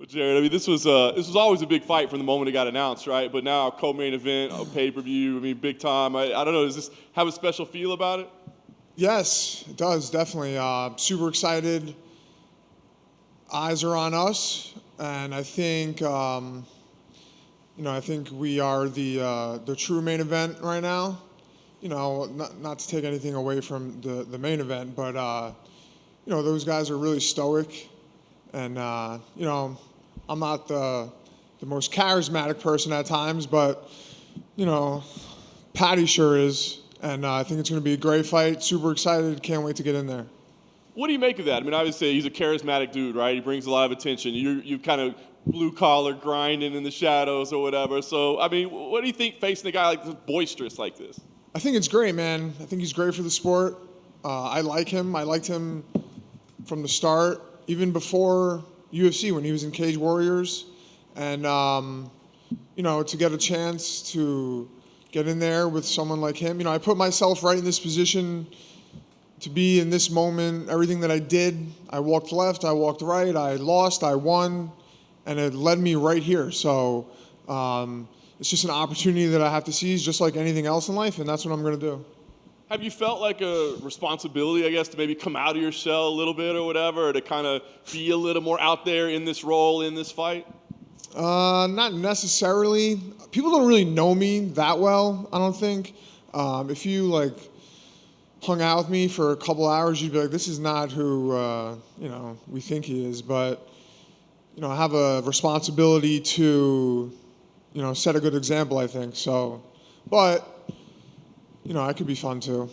Well, Jared, I mean, this was always a big fight from the moment it got announced, right? But now co-main event, a pay-per-view, I mean, big time. I don't know, does this have a special feel about it? Yes, it does, definitely. Super excited. Eyes are on us, and I think, I think we are the true main event right now. Not to take anything away from the main event, but those guys are really stoic, and I'm not the most charismatic person at times, but Paddy sure is, and I think it's going to be a great fight. Super excited, can't wait to get in there. What do you make of that? I mean, obviously, he's a charismatic dude, right? He brings a lot of attention. You kind of blue-collar grinding in the shadows or whatever. So, I mean, what do you think facing a guy like this, boisterous like this? I think it's great, man. I think he's great for the sport. I like him. I liked him from the start, even before UFC when he was in Cage Warriors. And, to get a chance to get in there with someone like him. I put myself right in this position to be in this moment. Everything that I did, I walked left, I walked right, I lost, I won, and it led me right here. So it's just an opportunity that I have to seize, just like anything else in life, and that's what I'm going to do. Have you felt like a responsibility, I guess, to maybe come out of your shell a little bit or whatever, or to kind of be a little more out there in this role, in this fight? Not necessarily. People don't really know me that well, I don't think. If you, hung out with me for a couple hours, you'd be like, this is not who, we think he is. But, I have a responsibility to, set a good example, I think. So, but, I could be fun too.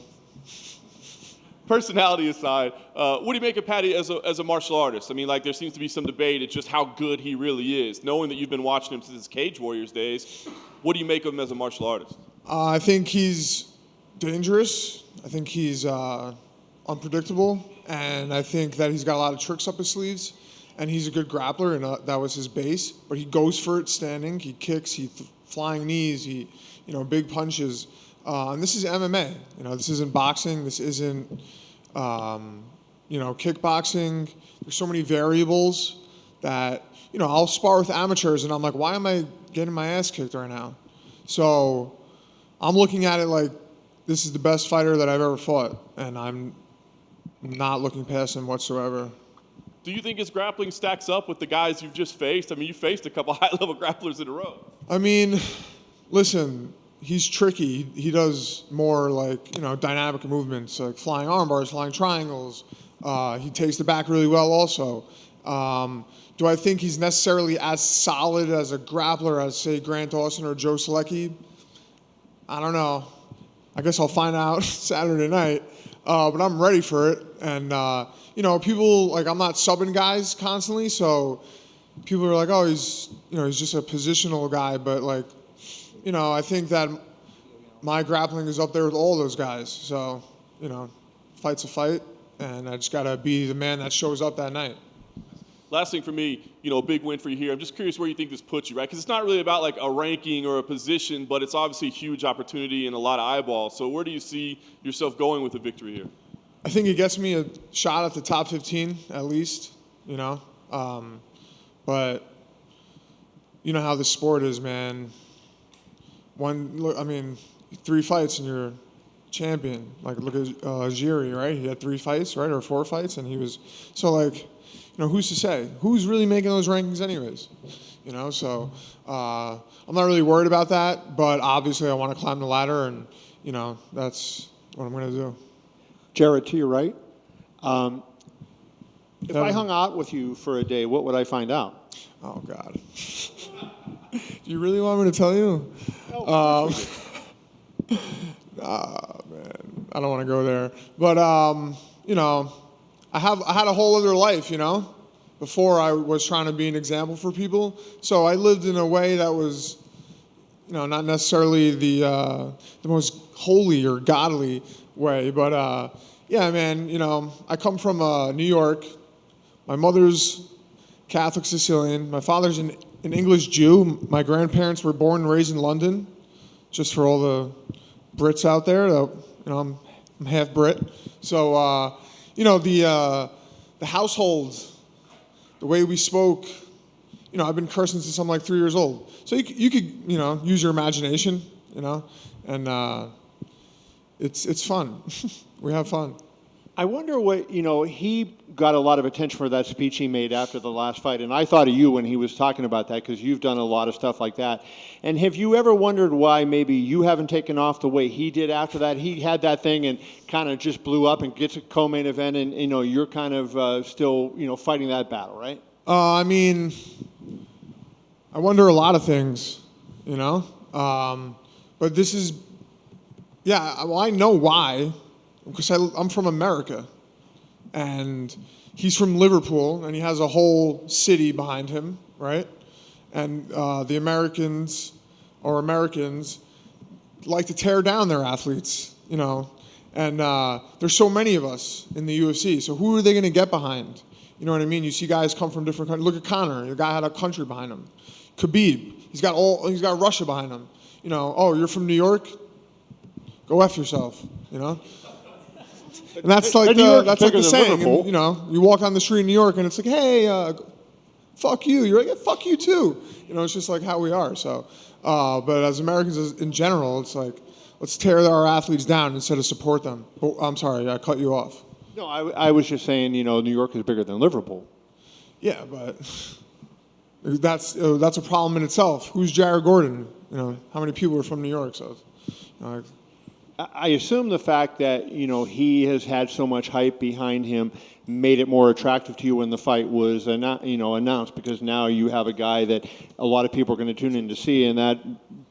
Personality aside, what do you make of Paddy as a martial artist? I mean, there seems to be some debate. It's just how good he really is. Knowing that you've been watching him since his Cage Warriors days, what do you make of him as a martial artist? I think he's dangerous. I think he's unpredictable, and I think that he's got a lot of tricks up his sleeves, and he's a good grappler, and that was his base. But he goes for it standing. He kicks. Flying knees. Big punches. And this is MMA. This isn't boxing. This isn't, kickboxing. There's so many variables that, I'll spar with amateurs, and I'm like, why am I getting my ass kicked right now? So I'm looking at it like this is the best fighter that I've ever fought, and I'm not looking past him whatsoever. Do you think his grappling stacks up with the guys you've just faced? I mean, you faced a couple high-level grapplers in a row. I mean, listen, he's tricky. He does more dynamic movements, like flying arm bars, flying triangles. He takes the back really well also. Do I think he's necessarily as solid as a grappler as, say, Grant Dawson or Joe Selecki? I don't know. I guess I'll find out Saturday night. But I'm ready for it. And, people, I'm not subbing guys constantly, so people are like, oh, he's just a positional guy. But, I think that my grappling is up there with all those guys. So, fight's a fight, and I just got to be the man that shows up that night. Last thing for me, a big win for you here. I'm just curious where you think this puts you, right? Because it's not really about a ranking or a position, but it's obviously a huge opportunity and a lot of eyeballs. So where do you see yourself going with a victory here? I think it gets me a shot at the top 15 at least, but you know how this sport is, man. 3 fights and you're champion. Look at Jiri, right? He had 3 fights, right, or 4 fights, and he was who's to say? Who's really making those rankings anyways? So I'm not really worried about that, but obviously I want to climb the ladder, and, that's what I'm going to do. Jared, to your right. If I hung out with you for a day, what would I find out? Oh, God. Do you really want me to tell you? Man, I don't want to go there. But, I had a whole other life, before I was trying to be an example for people. So I lived in a way that was, not necessarily the most holy or godly way. But, yeah, man, I come from New York. My mother's Catholic Sicilian. My father's an English Jew. My grandparents were born and raised in London, just for all the Brits out there. I'm half Brit. So, the household, the way we spoke, I've been cursing since I'm like 3 years old. So you could use your imagination, and it's fun. We have fun. I wonder what, he got a lot of attention for that speech he made after the last fight. And I thought of you when he was talking about that because you've done a lot of stuff like that. And have you ever wondered why maybe you haven't taken off the way he did after that? He had that thing and kind of just blew up and gets a co-main event and, you're kind of still, fighting that battle, right? I wonder a lot of things, but this is, well, I know why. Because I'm from America, and he's from Liverpool, and he has a whole city behind him, right? And the Americans like to tear down their athletes, and there's so many of us in the UFC, so who are they going to get behind? You know what I mean? You see guys come from different countries. Look at Conor, the guy had a country behind him. Khabib, he's got Russia behind him. Oh, you're from New York? Go F yourself, And that's like the saying. And, you walk down the street in New York, and it's like, hey, fuck you. You're like, yeah, fuck you too. It's just like how we are. So, but as Americans in general, it's like, let's tear our athletes down instead of support them. Oh, I'm sorry, I cut you off. No, I was just saying, New York is bigger than Liverpool. Yeah, but that's a problem in itself. Who's Jared Gordon? How many people are from New York? So, I assume the fact that, he has had so much hype behind him made it more attractive to you when the fight was announced, because now you have a guy that a lot of people are going to tune in to see, and that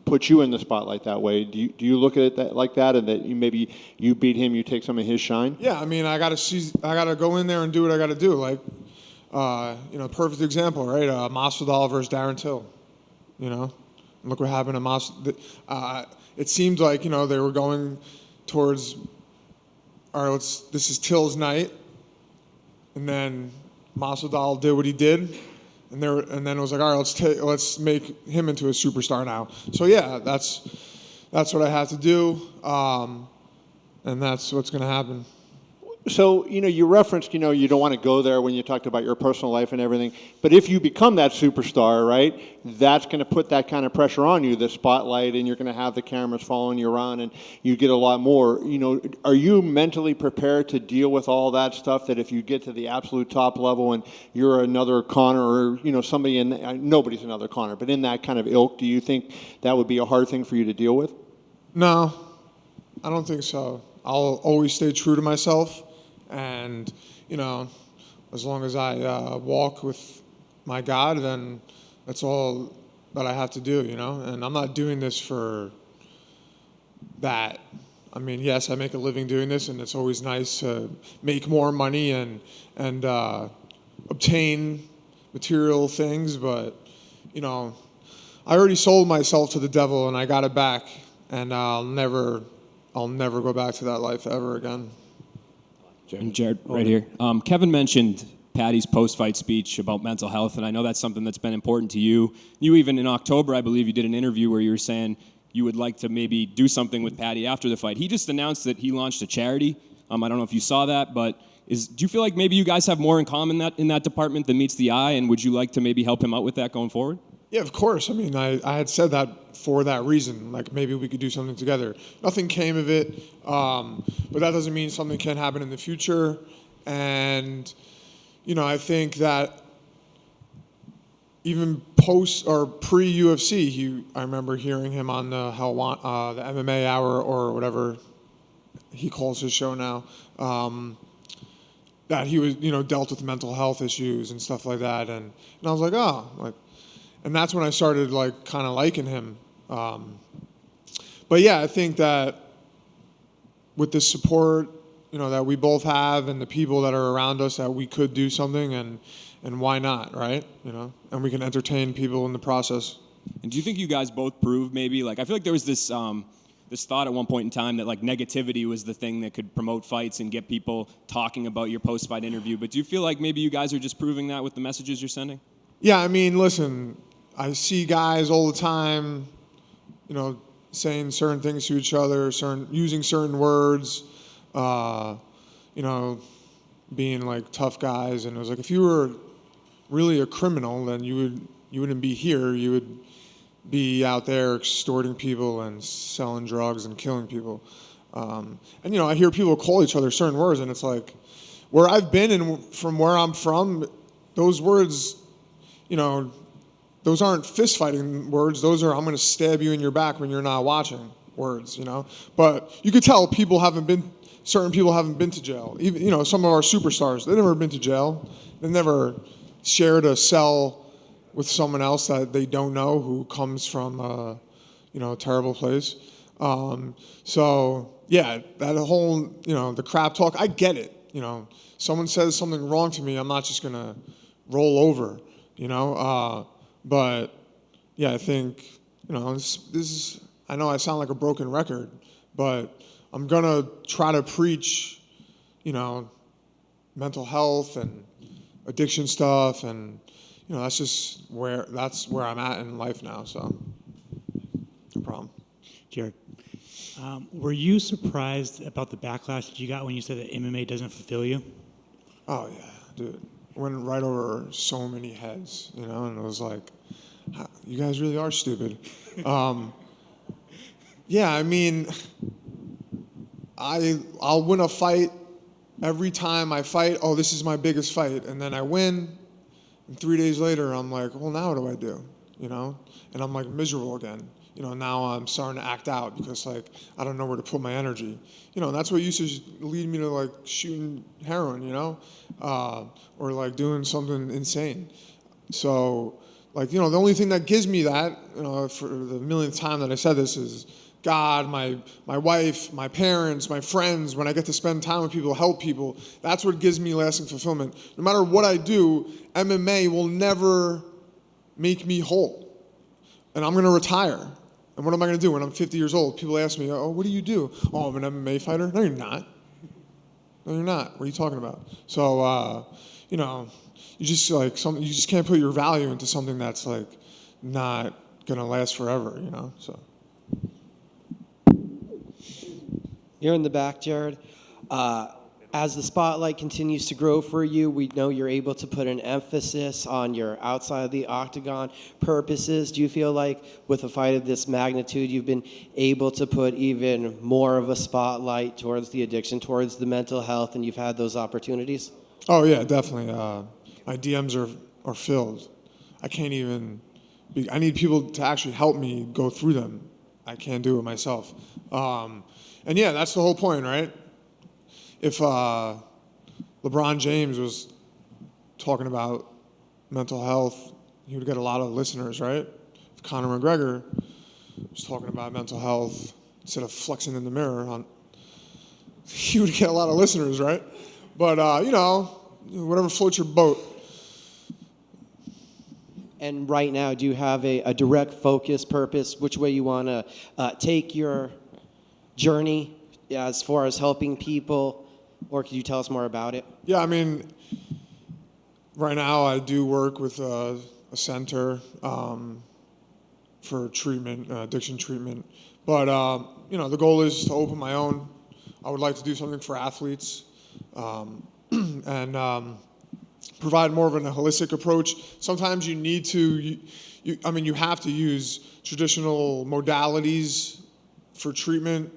puts you in the spotlight that way. Do you look at it like that, and that maybe you beat him, you take some of his shine? Yeah, I got to go in there and do what I got to do. Like, perfect example, right? Masvidal versus Darren Till. Look what happened to Masvidal. It seemed like, they were going towards, all right, this is Till's night. And then Masvidal did what he did. And then it was like, all right, let's make him into a superstar now. So yeah, that's what I had to do. And that's what's going to happen. So, you referenced, you don't want to go there when you talked about your personal life and everything. But if you become that superstar, right, that's going to put that kind of pressure on you, the spotlight, and you're going to have the cameras following you around, and you get a lot more. Are you mentally prepared to deal with all that stuff, that if you get to the absolute top level and you're another Conor or, somebody nobody's another Conor, but in that kind of ilk, do you think that would be a hard thing for you to deal with? No, I don't think so. I'll always stay true to myself. And, as long as I walk with my God, then that's all that I have to do, And I'm not doing this for that. I mean, yes, I make a living doing this, and it's always nice to make more money and obtain material things. But, I already sold myself to the devil, and I got it back. And I'll never go back to that life ever again. And Jared, right here. Kevin mentioned Paddy's post-fight speech about mental health, and I know that's something that's been important to you. You even in October, I believe, you did an interview where you were saying you would like to maybe do something with Paddy after the fight. He just announced that he launched a charity. I don't know if you saw that, but do you feel like maybe you guys have more in common in that department than meets the eye, and would you like to maybe help him out with that going forward? Yeah, of course. I mean, I had said that for that reason. Like, maybe we could do something together. Nothing came of it, but that doesn't mean something can't happen in the future. And, I think that even post or pre-UFC, I remember hearing him on the MMA Hour or whatever he calls his show now, that he was, dealt with mental health issues and stuff like that. And I was like, oh, and that's when I started kind of liking him. But yeah, I think that with the support, that we both have and the people that are around us, that we could do something, and why not, right? And we can entertain people in the process. And do you think you guys both proved maybe, I feel like there was this thought at one point in time that negativity was the thing that could promote fights and get people talking about your post-fight interview. But do you feel like maybe you guys are just proving that with the messages you're sending? Yeah, I mean, listen, I see guys all the time, saying certain things to each other, using certain words, being tough guys. And it was like, if you were really a criminal, then you would you wouldn't be here. You would be out there extorting people and selling drugs and killing people. And I hear people call each other certain words, and it's like, where I've been and from where I'm from, those words, those aren't fist fighting words. Those are, I'm going to stab you in your back when you're not watching words, But you could tell certain people haven't been to jail. Even, some of our superstars, they've never been to jail. They've never shared a cell with someone else that they don't know who comes from, a terrible place. So yeah, that whole, the crap talk, I get it. Someone says something wrong to me, I'm not just going to roll over, but yeah, I think, this is, I know I sound like a broken record, but I'm going to try to preach, mental health and addiction stuff. And, that's where I'm at in life now. So no problem. Jared, were you surprised about the backlash that you got when you said that MMA doesn't fulfill you? Oh yeah, dude. Went right over so many heads, and it was like, you guys really are stupid. Yeah, I mean, I'll win a fight every time I fight. Oh, this is my biggest fight, and then I win, and 3 days later I'm like, well, now what do I do? And I'm like miserable again. Now I'm starting to act out because I don't know where to put my energy. And that's what used to lead me to shooting heroin, or doing something insane. So the only thing that gives me that, for the millionth time that I said this is God, my wife, my parents, my friends, when I get to spend time with people, help people. That's what gives me lasting fulfillment. No matter what I do, MMA will never make me whole. And I'm going to retire. And what am I going to do when I'm 50 years old? People ask me, oh, what do you do? Oh, I'm an MMA fighter. No, you're not. No, you're not. What are you talking about? So, you just you just can't put your value into something that's not going to last forever, so. You're in the back, Jared. As the spotlight continues to grow for you, we know you're able to put an emphasis on your outside of the octagon purposes. Do you feel like with a fight of this magnitude, you've been able to put even more of a spotlight towards the addiction, towards the mental health, and you've had those opportunities? Oh, yeah, definitely. My DMs are filled. I can't even I need people to actually help me go through them. I can't do it myself. And yeah, that's the whole point, right? If LeBron James was talking about mental health, he would get a lot of listeners, right? If Conor McGregor was talking about mental health instead of flexing in the mirror, he would get a lot of listeners, right? But, whatever floats your boat. And right now, do you have a direct focus, purpose, which way you want to take your journey as far as helping people? Or could you tell us more about it? Yeah, I mean, right now I do work with a center for treatment, addiction treatment. But, the goal is to open my own. I would like to do something for athletes and provide more of a holistic approach. Sometimes you need to, you have to use traditional modalities for treatment,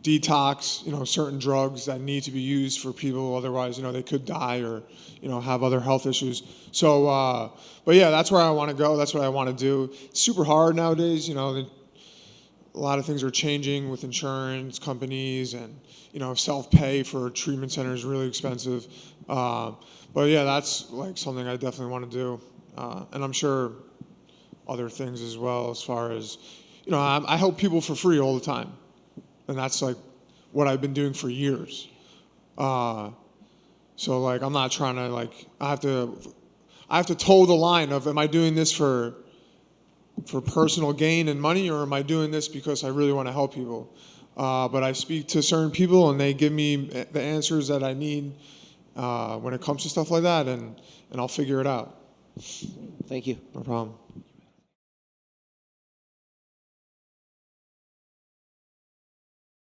detox, certain drugs that need to be used for people. Otherwise, they could die or, have other health issues. So, but yeah, that's where I want to go. That's what I want to do. It's super hard nowadays. A lot of things are changing with insurance companies and, self-pay for treatment centers is really expensive. But yeah, that's something I definitely want to do. And I'm sure other things as well, as far as, I help people for free all the time. And that's what I've been doing for years. So I'm not trying to I have to toe the line of, am I doing this for personal gain and money, or am I doing this because I really want to help people? But I speak to certain people and they give me the answers that I need when it comes to stuff like that, and I'll figure it out. Thank you. No problem.